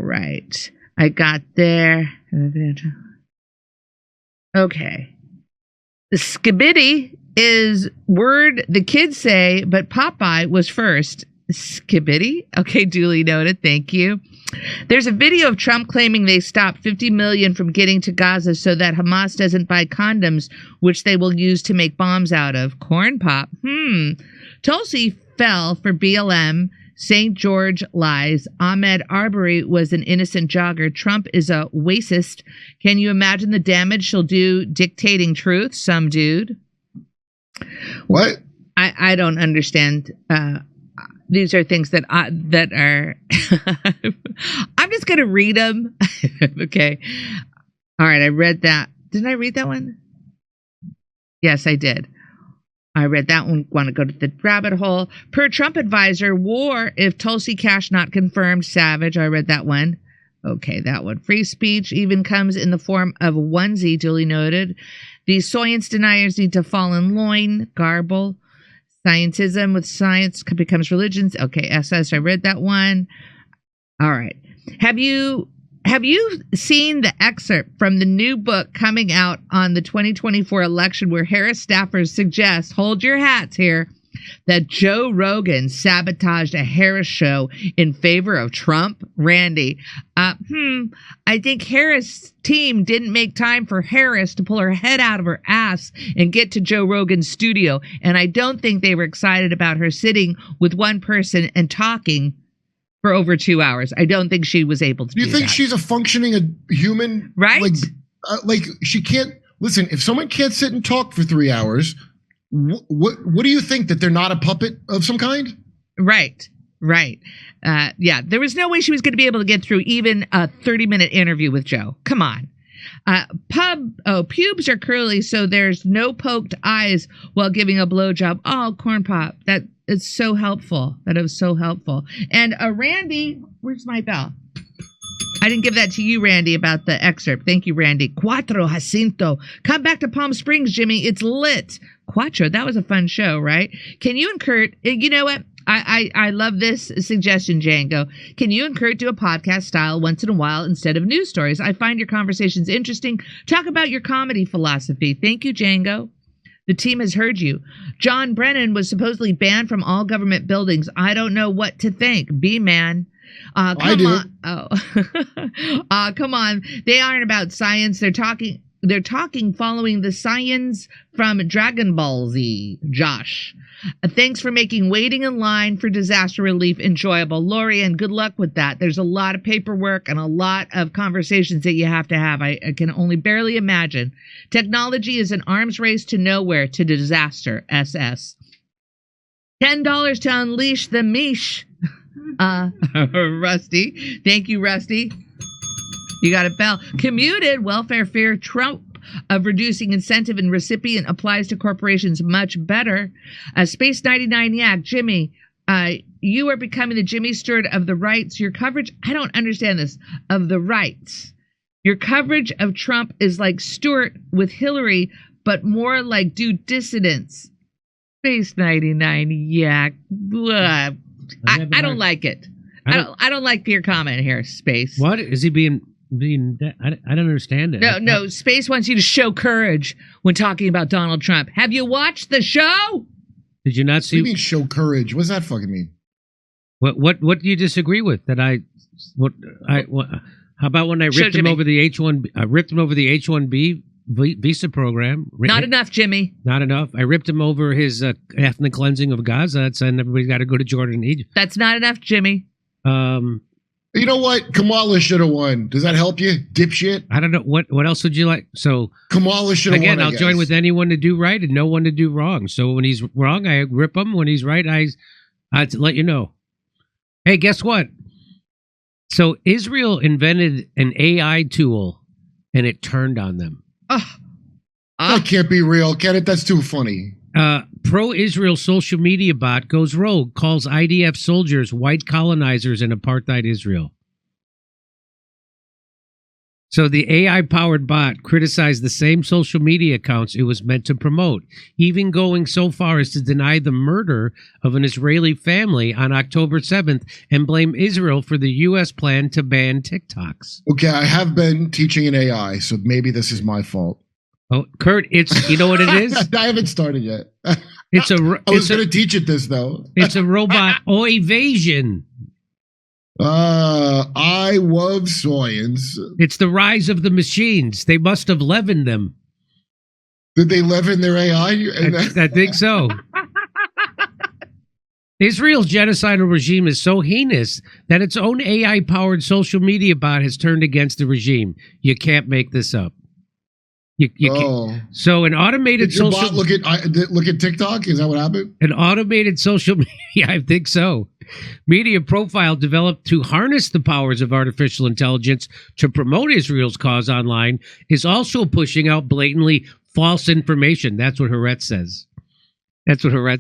right. I got there. Okay. The skibidi is word the kids say, but Popeye was first. Skibidi? Okay, duly noted. Thank you. There's a video of Trump claiming they stopped 50 million from getting to Gaza so that Hamas doesn't buy condoms, which they will use to make bombs out of. Corn pop. Tulsi fell for BLM. St. George lies. Ahmed Arbery was an innocent jogger. Trump is a racist. Can you imagine the damage she'll do dictating truth? Some dude. What? I don't understand. These are things that are. I'm just going to read them. Okay. All right. I read that. Didn't I read that one? Yes, I did. I read that one. Want to go to the rabbit hole. Per Trump advisor, war if Tulsi cash not confirmed. Savage. I read that one. Okay, that one. Free speech even comes in the form of a onesie, duly noted. The science deniers need to fall in line. Garble. Scientism with science becomes religions. Okay, SS. I read that one. All right. Have you seen the excerpt from the new book coming out on the 2024 election where Harris staffers suggest, hold your hats here, that Joe Rogan sabotaged a Harris show in favor of Trump? Randy, I think Harris' team didn't make time for Harris to pull her head out of her ass and get to Joe Rogan's studio. And I don't think they were excited about her sitting with one person and talking for over 2 hours. I don't think she was able to do that. You think she's a functioning human? Right? Like she can't, listen, if someone can't sit and talk for 3 hours, what do you think, that they're not a puppet of some kind? Right. Yeah, there was no way she was going to be able to get through even a 30-minute interview with Joe. Come on. Pubes are curly, so there's no poked eyes while giving a blowjob. Oh, corn pop. That is so helpful. That is so helpful. And Randy, where's my bell? I didn't give that to you, Randy, about the excerpt. Thank you, Randy. Cuatro Jacinto. Come back to Palm Springs, Jimmy. It's lit. Cuatro. That was a fun show, right? Can you and Kurt, you know what? I love this suggestion, Django. Can you and Kurt do a podcast style once in a while instead of news stories? I find your conversations interesting. Talk about your comedy philosophy. Thank you, Django. The team has heard you. John Brennan was supposedly banned from all government buildings. I don't know what to think. B-man. Come on. Oh, come on. They aren't about science. They're talking following the science from Dragon Ball Z. Josh. Thanks for making waiting in line for disaster relief enjoyable. Lori, and good luck with that. There's a lot of paperwork and a lot of conversations that you have to have. I can only barely imagine. Technology is an arms race to nowhere, to disaster. SS. $10 to unleash the Mish. Rusty. Thank you, Rusty. You got a bell. Commuted welfare fear Trump of reducing incentive and recipient applies to corporations much better. Space 99 Yak, Jimmy, you are becoming the Jimmy Stewart of the rights. Your coverage, I don't understand this, of the rights. Your coverage of Trump is like Stewart with Hillary, but more like do dissidents. Space 99 Yak. I don't like it. I don't like your comment here, Space. What is he being? I don't understand it. No. Space wants you to show courage when talking about Donald Trump. Have you watched the show? Did you not see? What do you mean show courage? What does that fucking mean? What do you disagree with? How about when I ripped him over the H-1? I ripped him over the H-1B visa program. Not enough, Jimmy. Not enough. I ripped him over his ethnic cleansing of Gaza, saying everybody's got to go to Jordan and Egypt. That's not enough, Jimmy. You know what? Kamala should have won. Does that help you, dipshit? I don't know. What else would you like? So Kamala should have won. Again, I'll join with anyone to do right and no one to do wrong. So when he's wrong, I rip him. When he's right, I let you know. Hey, guess what? So Israel invented an AI tool and it turned on them. That can't be real, Kenneth. That's too funny. Pro-Israel social media bot goes rogue, calls IDF soldiers white colonizers in apartheid Israel. So the AI-powered bot criticized the same social media accounts it was meant to promote, even going so far as to deny the murder of an Israeli family on October 7th and blame Israel for the U.S. plan to ban TikToks. Okay, I have been teaching an AI, so maybe this is my fault. Oh, Kurt, it's, you know what it is? I haven't started yet. It's a. I was going to teach it this, though. It's a robot evasion. I love Soyans. It's the rise of the machines. They must have leavened them. Did they leaven their AI? I think so. Israel's genocidal regime is so heinous that its own AI-powered social media bot has turned against the regime. You can't make this up. You can't. So an automated Did your social bot look at TikTok? Is that what happened? An automated social media, I think so. Media profile developed to harness the powers of artificial intelligence to promote Israel's cause online is also pushing out blatantly false information. That's what Haaretz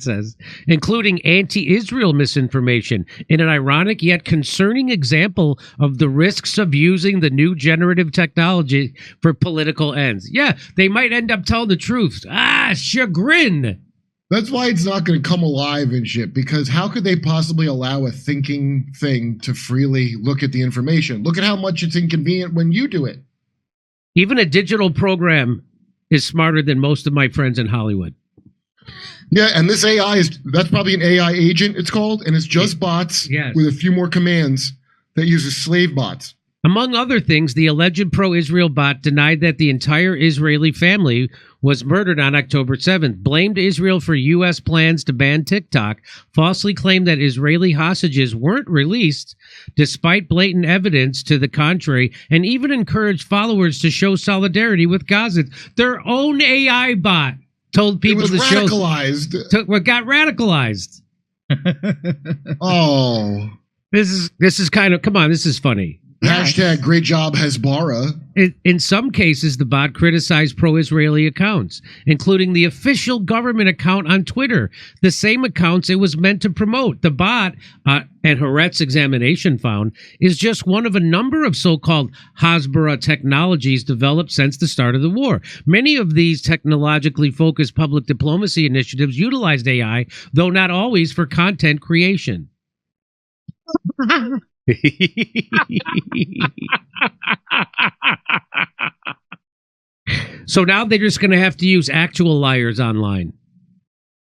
says. Including anti-Israel misinformation in an ironic yet concerning example of the risks of using the new generative technology for political ends. Yeah, they might end up telling the truth. Chagrin. That's why it's not going to come alive and shit, because how could they possibly allow a thinking thing to freely look at the information? Look at how much it's inconvenient when you do it. Even a digital program is smarter than most of my friends in Hollywood. Yeah, and this AI that's probably an AI agent, it's called, and it's just bots with a few more commands that uses slave bots. Among other things, the alleged pro-Israel bot denied that the entire Israeli family was murdered on October 7th, blamed Israel for U.S. plans to ban TikTok, falsely claimed that Israeli hostages weren't released despite blatant evidence to the contrary, and even encouraged followers to show solidarity with Gazans. Their own AI bot told people to show... got radicalized. Oh. This is kind of... Come on, this is funny. Hashtag great job Hezbollah. In some cases, the bot criticized pro-Israeli accounts, including the official government account on Twitter, the same accounts it was meant to promote. The bot, and Haaretz's examination found, is just one of a number of so-called Hasbara technologies developed since the start of the war. Many of these technologically focused public diplomacy initiatives utilized AI, though not always for content creation. So now they're just going to have to use actual liars online.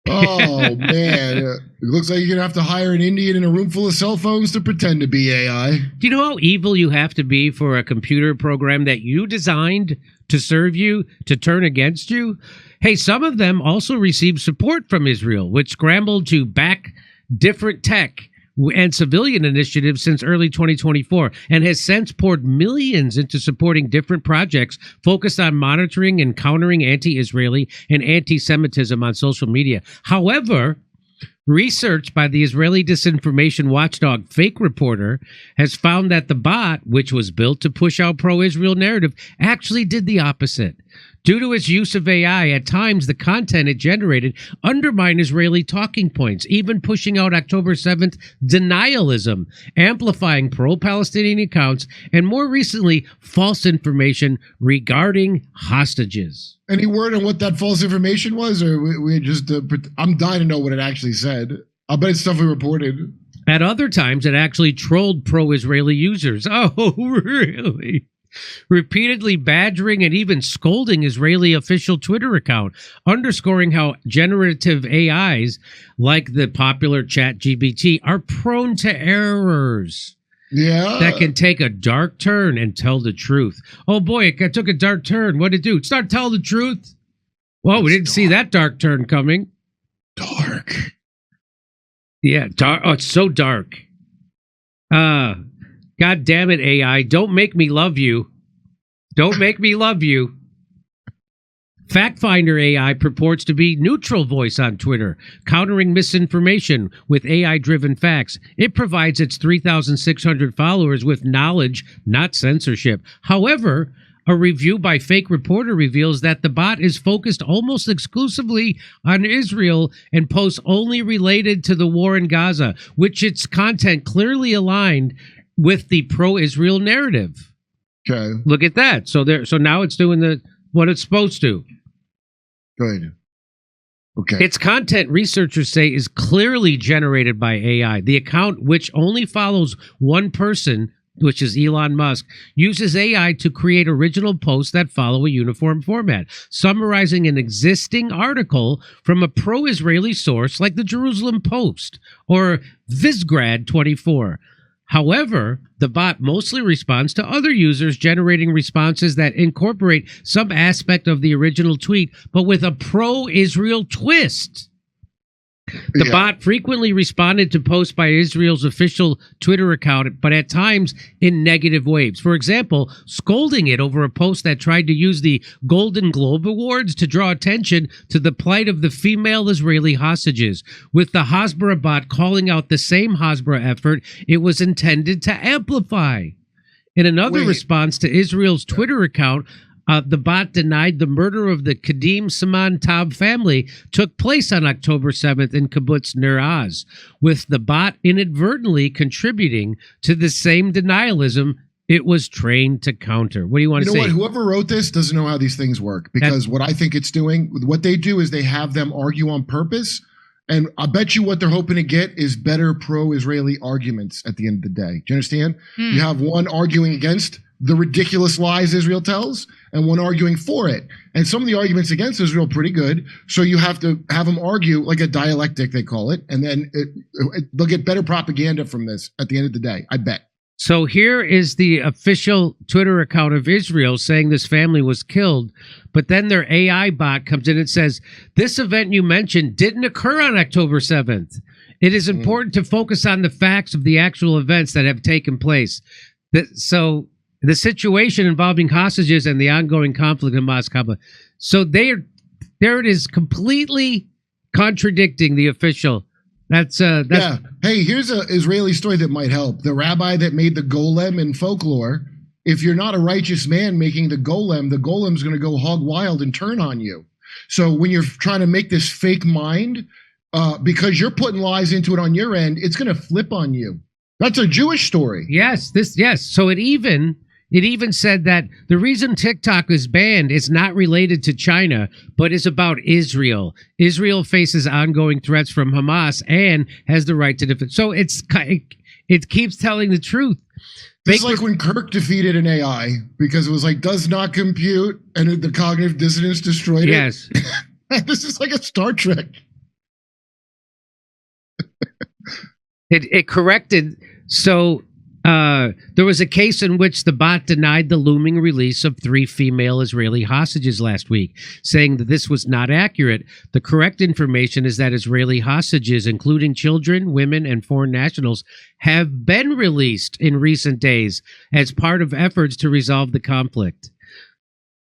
Oh, man. It looks like you're going to have to hire an Indian in a room full of cell phones to pretend to be AI. Do you know how evil you have to be for a computer program that you designed to serve you, to turn against you? Hey, some of them also received support from Israel, which scrambled to back different tech and civilian initiatives since early 2024, and has since poured millions into supporting different projects focused on monitoring and countering anti-Israeli and anti-Semitism on social media. However, research by the Israeli disinformation watchdog Fake Reporter has found that the bot, which was built to push out pro-Israel narrative, actually did the opposite. Due to its use of AI, at times the content it generated undermined Israeli talking points, even pushing out October 7th denialism, amplifying pro-Palestinian accounts, and more recently, false information regarding hostages. Any word on what that false information was? Or we just... I'm dying to know what it actually said. I'll bet it's stuff we reported. At other times, it actually trolled pro-Israeli users. Oh, really? Repeatedly badgering and even scolding Israeli official Twitter account, underscoring how generative AIs, like the popular ChatGPT, are prone to errors. Yeah. That can take a dark turn and tell the truth. Oh boy, it took a dark turn. What did it do? Start telling the truth? Well, we didn't see that dark turn coming. Dark. Yeah, dark. Oh, it's so dark. God damn it, AI. Don't make me love you. Don't make me love you. Fact Finder AI purports to be neutral voice on Twitter, countering misinformation with AI-driven facts. It provides its 3,600 followers with knowledge, not censorship. However, a review by Fake Reporter reveals that the bot is focused almost exclusively on Israel and posts only related to the war in Gaza, which its content clearly aligned with the pro-Israel narrative. Okay. Look at that. So now it's doing what it's supposed to. Good. Okay. Its content, researchers say, is clearly generated by AI. The account, which only follows one person, which is Elon Musk, uses AI to create original posts that follow a uniform format, summarizing an existing article from a pro-Israeli source like the Jerusalem Post or Visgrad 24. However, the bot mostly responds to other users, generating responses that incorporate some aspect of the original tweet, but with a pro-Israel twist. The bot frequently responded to posts by Israel's official Twitter account, but at times in negative waves. For example, scolding it over a post that tried to use the Golden Globe Awards to draw attention to the plight of the female Israeli hostages, with the Hasbara bot calling out the same Hasbara effort it was intended to amplify. In another response to Israel's Twitter account, the bot denied the murder of the Kadim Saman Tab family took place on October 7th in Kibbutz Nir Oz, with the bot inadvertently contributing to the same denialism it was trained to counter. What do you want to say? You know what? Whoever wrote this doesn't know how these things work, because what I think it's doing, what they do is they have them argue on purpose, and I bet you what they're hoping to get is better pro-Israeli arguments at the end of the day. Do you understand? You have one arguing against the ridiculous lies Israel tells, and one arguing for it. And some of the arguments against Israel are pretty good, so you have to have them argue like a dialectic, they call it, and then they'll get better propaganda from this at the end of the day, I bet. So here is the official Twitter account of Israel saying this family was killed, but then their AI bot comes in and says, this event you mentioned didn't occur on October 7th. It is important to focus on the facts of the actual events that have taken place. So the situation involving hostages and the ongoing conflict in Moscow. So there it is, completely contradicting the official. That's yeah. Hey, here's an Israeli story that might help. The rabbi that made the golem in folklore, if you're not a righteous man making the golem's going to go hog wild and turn on you. So when you're trying to make this fake mind, because you're putting lies into it on your end, it's going to flip on you. That's a Jewish story. Yes. So it even said that the reason TikTok is banned is not related to China, but is about Israel. Israel faces ongoing threats from Hamas and has the right to defend. So it keeps telling the truth. It's like when Kirk defeated an AI because it was like, does not compute, and the cognitive dissonance destroyed it. Yes. This is like a Star Trek. It corrected. So there was a case in which the bot denied the looming release of 3 female Israeli hostages last week, saying that this was not accurate. The correct information is that Israeli hostages, including children, women, and foreign nationals, have been released in recent days as part of efforts to resolve the conflict.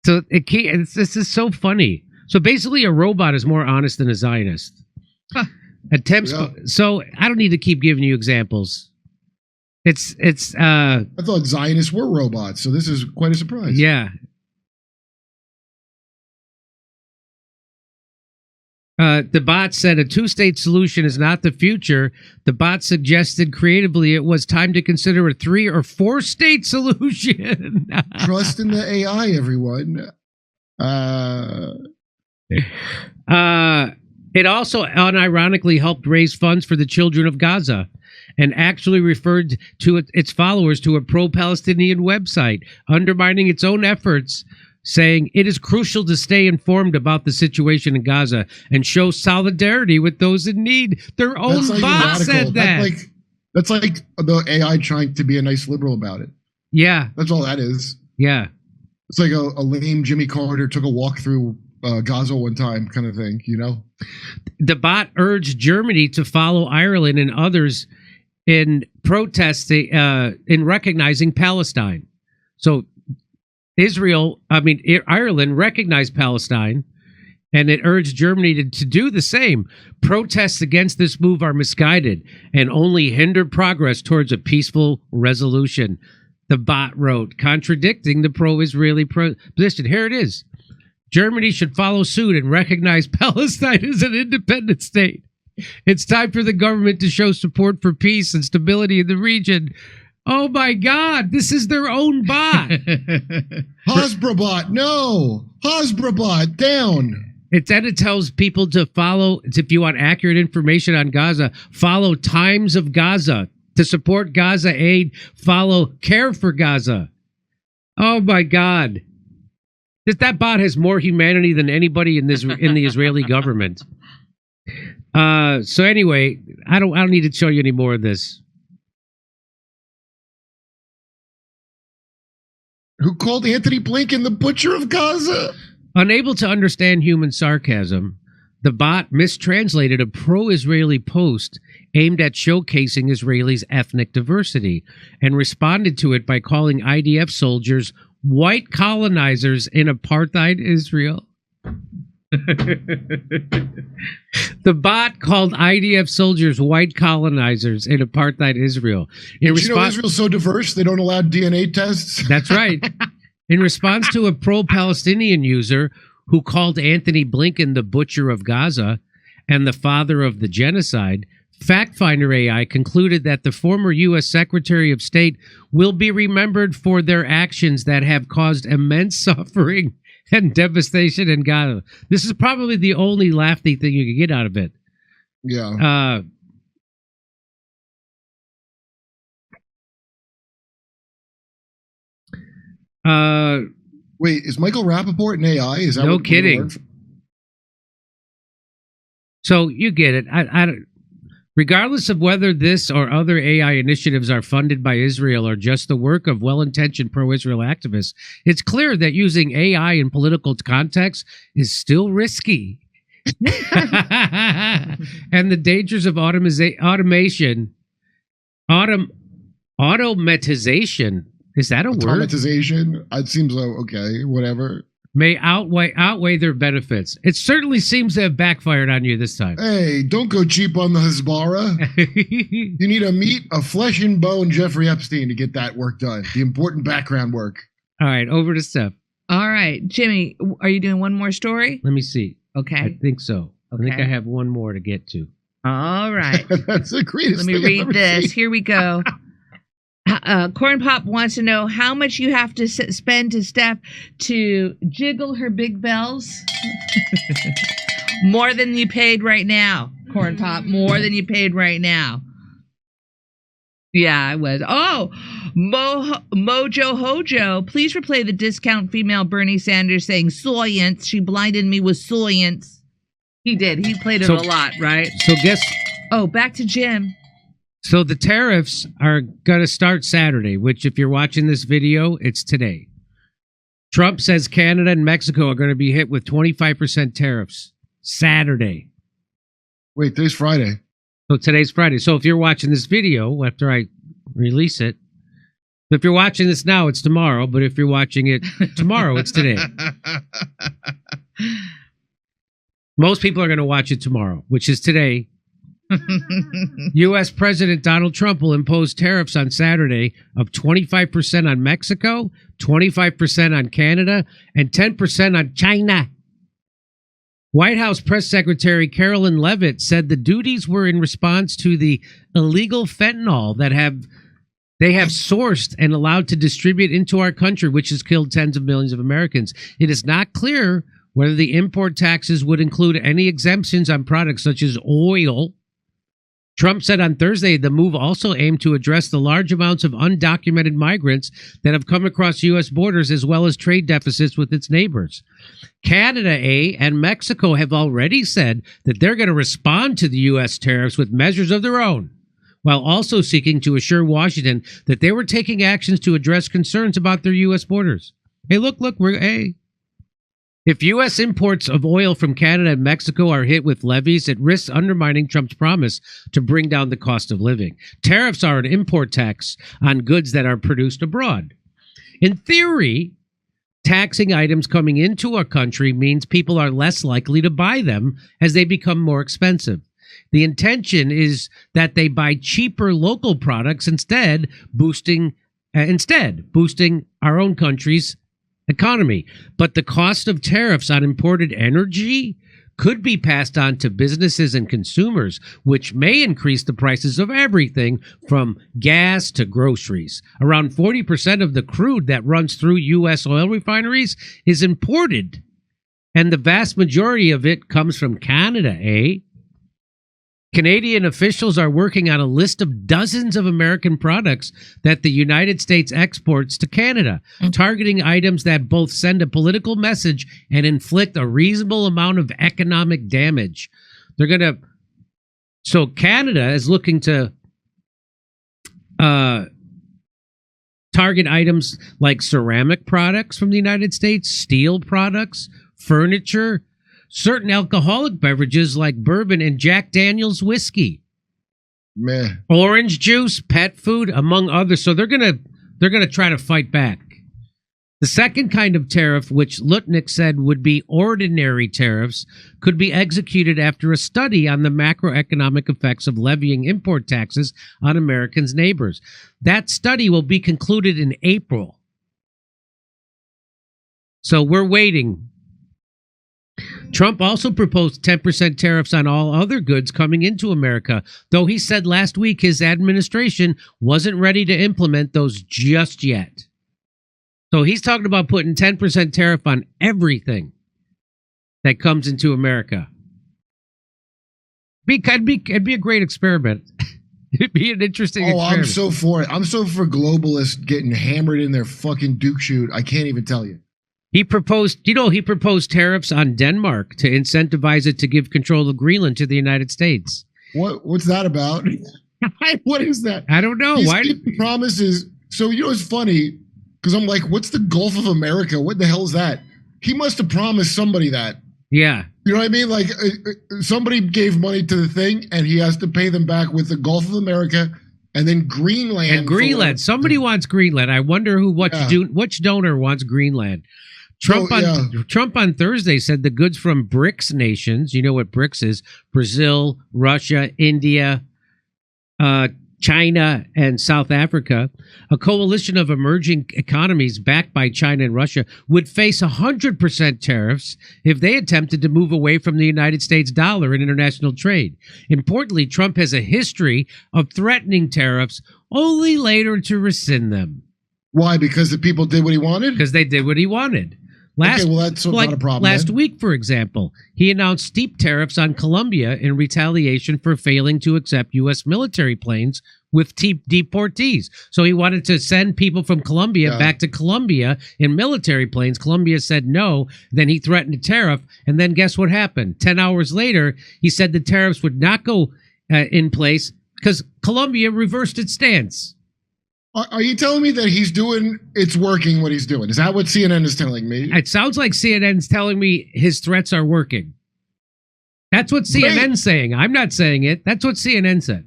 So this is so funny. So basically, a robot is more honest than a Zionist. Attempts. Yeah. So I don't need to keep giving you examples. I thought Zionists were robots, so this is quite a surprise. Yeah. The bot said a 2-state solution is not the future. The bot suggested creatively it was time to consider a 3- or 4-state solution. Trust in the AI, everyone. It also unironically helped raise funds for the children of Gaza, and actually referred to its followers to a pro-Palestinian website, undermining its own efforts, saying it is crucial to stay informed about the situation in Gaza and show solidarity with those in need. Their own bot said that. That's like the AI trying to be a nice liberal about it. Yeah. That's all that is. Yeah. It's like a lame Jimmy Carter took a walk through Gaza one time kind of thing, you know? The bot urged Germany to follow Ireland and others in protesting, in recognizing Palestine. So Ireland recognized Palestine, and it urged Germany to do the same. Protests against this move are misguided and only hinder progress towards a peaceful resolution, the bot wrote, contradicting the pro-Israeli position. Here it is. Germany should follow suit and recognize Palestine as an independent state. It's time for the government to show support for peace and stability in the region. Oh my God, this is their own bot. Hasbrabot, no. Hasbrabot, down. It tells people to follow, if you want accurate information on Gaza, follow Times of Gaza. To support Gaza aid, follow Care for Gaza. Oh my God. That bot has more humanity than anybody in the Israeli government. So anyway, I don't need to show you any more of this. Who called Anthony Blinken the butcher of Gaza? Unable to understand human sarcasm, the bot mistranslated a pro-Israeli post aimed at showcasing Israelis' ethnic diversity and responded to it by calling IDF soldiers white colonizers in apartheid Israel. The bot called IDF soldiers white colonizers in apartheid Israel. Did you know Israel's so diverse they don't allow DNA tests? That's right. In response to a pro-Palestinian user who called Anthony Blinken the butcher of Gaza and the father of the genocide, FactFinder AI concluded that the former U.S. Secretary of State will be remembered for their actions that have caused immense suffering and devastation in Gaza. This is probably the only laughy thing you can get out of it. Yeah. Wait, is Michael Rappaport an AI? Is that no what kidding? So you get it. I regardless of whether this or other AI initiatives are funded by Israel or just the work of well-intentioned pro-Israel activists, it's clear that using AI in political context is still risky. And the dangers of automatization. Is that a word? Automatization? It seems okay, whatever. May outweigh their benefits. It certainly seems to have backfired on you this time. Hey, don't go cheap on the Hezbollah. You need a flesh and bone Jeffrey Epstein to get that work done. The important background work. All right, over to Steph. All right, Jimmy, are you doing one more story? Let me see. Okay. I think so. I think I have one more to get to. All right. That's the greatest Let me thing read I've ever this. seen. Here we go. Corn Pop wants to know how much you have to spend to Steph to jiggle her big bells. More than you paid right now, Corn Pop. More than you paid right now. Yeah, I was. Oh, Mojo Hojo, please replay the discount female Bernie Sanders saying science. She blinded me with science. He did. He played it a lot, right? So guess. Oh, back to Jim. So the tariffs are going to start Saturday, which if you're watching this video, it's today. Trump says Canada and Mexico are going to be hit with 25% tariffs Saturday. Wait, today's Friday. So today's Friday. So if you're watching this video after I release it, if you're watching this now, it's tomorrow. But if you're watching it tomorrow, it's today. Most people are going to watch it tomorrow, which is today. U.S. President Donald Trump will impose tariffs on Saturday of 25% on Mexico, 25% on Canada, and 10% on China. White House Press Secretary Carolyn Leavitt said the duties were in response to the illegal fentanyl that they have sourced and allowed to distribute into our country, which has killed tens of millions of Americans. It is not clear whether the import taxes would include any exemptions on products such as oil. Trump said on Thursday the move also aimed to address the large amounts of undocumented migrants that have come across U.S. borders, as well as trade deficits with its neighbors. Canada, and Mexico have already said that they're going to respond to the U.S. tariffs with measures of their own, while also seeking to assure Washington that they were taking actions to address concerns about their U.S. borders. Hey, look, If U.S. imports of oil from Canada and Mexico are hit with levies, it risks undermining Trump's promise to bring down the cost of living. Tariffs are an import tax on goods that are produced abroad. In theory, taxing items coming into our country means people are less likely to buy them as they become more expensive. The intention is that they buy cheaper local products instead, boosting our own country's economy. But the cost of tariffs on imported energy, could be passed on to businesses and consumers, which may increase the prices of everything from gas to groceries. Around 40% of the crude that runs through U.S. oil refineries is imported, and the vast majority of it comes from Canada, eh? Canadian officials are working on a list of dozens of American products that the United States exports to Canada, targeting items that both send a political message and inflict a reasonable amount of economic damage. So Canada is looking to target items like ceramic products from the United States, steel products, furniture, certain alcoholic beverages like bourbon and Jack Daniel's whiskey, Meh. orange juice, pet food, among others. So they're gonna try to fight back. The second kind of tariff, which Lutnick said would be ordinary tariffs, could be executed after a study on the macroeconomic effects of levying import taxes on Americans' neighbors. That study will be concluded in April. So we're waiting. Trump also proposed 10% tariffs on all other goods coming into America, though he said last week his administration wasn't ready to implement those just yet. So he's talking about putting 10% tariff on everything that comes into America. It'd be a great experiment. It'd be an interesting experiment. I'm so for it. I'm so for globalists getting hammered in their fucking Duke shoot. I can't even tell you. He proposed tariffs on Denmark to incentivize it to give control of Greenland to the United States. What's that about? What is that? I don't know. Why promises? So it's funny because I'm like, what's the Gulf of America? What the hell is that? He must have promised somebody that. Yeah. You know what I mean? Like somebody gave money to the thing, and he has to pay them back with the Gulf of America. And then Greenland. And Greenland. Somebody wants Greenland. I wonder which donor wants Greenland. Trump on Thursday said the goods from BRICS nations, you know what BRICS is, Brazil, Russia, India, China, and South Africa, a coalition of emerging economies backed by China and Russia, would face 100% tariffs if they attempted to move away from the United States dollar in international trade. Importantly, Trump has a history of threatening tariffs, only later to rescind them. Why? Because the people did what he wanted? Because they did what he wanted. That's not a problem. Last week, for example, he announced steep tariffs on Colombia in retaliation for failing to accept U.S. military planes with deportees. So he wanted to send people from Colombia back to Colombia in military planes. Colombia said no. Then he threatened a tariff. And then guess what happened? 10 hours later, he said the tariffs would not go in place because Colombia reversed its stance. Are you telling me that it's working what he's doing? Is that what CNN is telling me? It sounds like CNN's telling me his threats are working. That's what CNN's saying. I'm not saying it. That's what CNN said.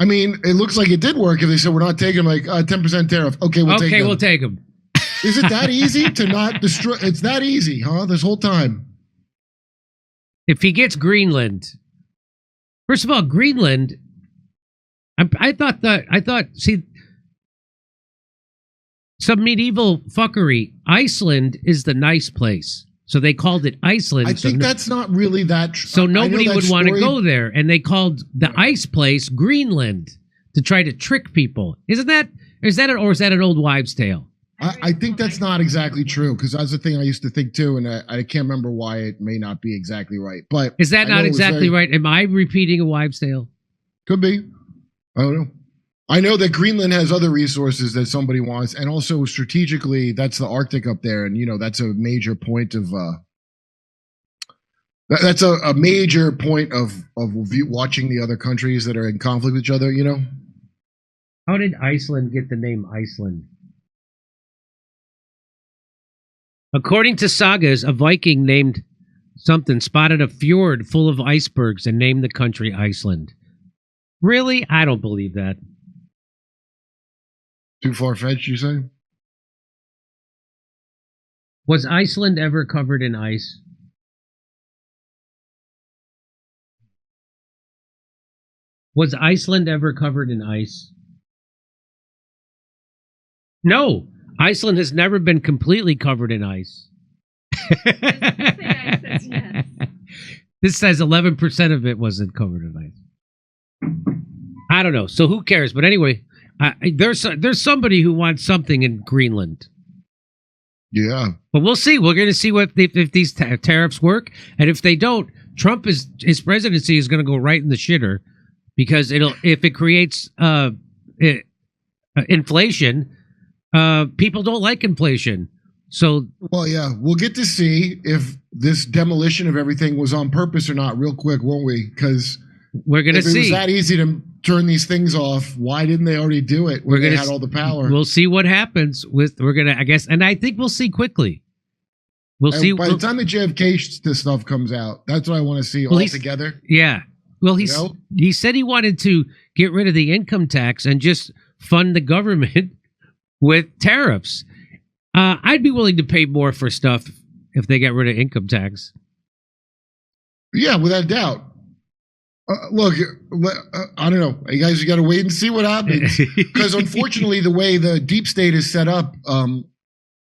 I mean, it looks like it did work if they said we're not taking 10% tariff. Okay, we'll take them. Is it that easy to not destroy? It's that easy, huh? This whole time. If he gets Greenland, first of all, Greenland, I thought, some medieval fuckery. Iceland is the nice place. So they called it Iceland. I think that's not really that true. So nobody would want to go there. And they called the ice place Greenland to try to trick people. Is that an old wives' tale? I think that's not exactly true, because that's the thing I used to think too, and I can't remember why it may not be exactly right. But is that not exactly right? Am I repeating a wives' tale? Could be. I don't know. I know that Greenland has other resources that somebody wants, and also strategically, that's the Arctic up there, and that's a major point of that's a major point of watching the other countries that are in conflict with each other. How did Iceland get the name Iceland? According to sagas, a Viking named something spotted a fjord full of icebergs and named the country Iceland. Really? I don't believe that. Too far-fetched, you say? Was Iceland ever covered in ice? Was Iceland ever covered in ice? No, Iceland has never been completely covered in ice. Yes. This says 11% of it wasn't covered in ice. I don't know. So who cares? But anyway, there's somebody who wants something in Greenland. Yeah. But we'll see. We're going to see if these tariffs work, and if they don't, his presidency is going to go right in the shitter, because if it creates inflation, people don't like inflation. So, well, yeah, we'll get to see if this demolition of everything was on purpose or not real quick, won't we? Because we're going to see. If it was that easy to turn these things off, why didn't they already do it when they had all the power? We'll see what happens I guess, and I think we'll see quickly. We'll see. By the time the JFK stuff comes out, that's what I want to see all together. Yeah. Well, he said he wanted to get rid of the income tax and just fund the government with tariffs. I'd be willing to pay more for stuff if they get rid of income tax. Yeah, without doubt. Look, I don't know. You guys, you got to wait and see what happens. Because unfortunately, the way the deep state is set up,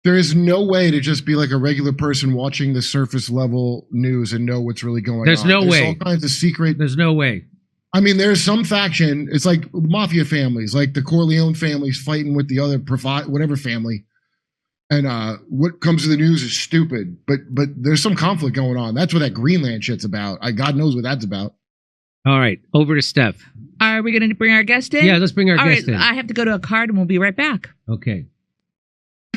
there is no way to just be like a regular person watching the surface level news and know what's really going on. There's no way. All kinds of secret. There's no way. I mean, there's some faction. It's like mafia families, like the Corleone families fighting with the other whatever family. And what comes to the news is stupid. But there's some conflict going on. That's what that Greenland shit's about. God knows what that's about. All right, over to Steph. Are we going to bring our guest in? Yeah, let's bring our guest in. I have to go to a card and we'll be right back. Okay.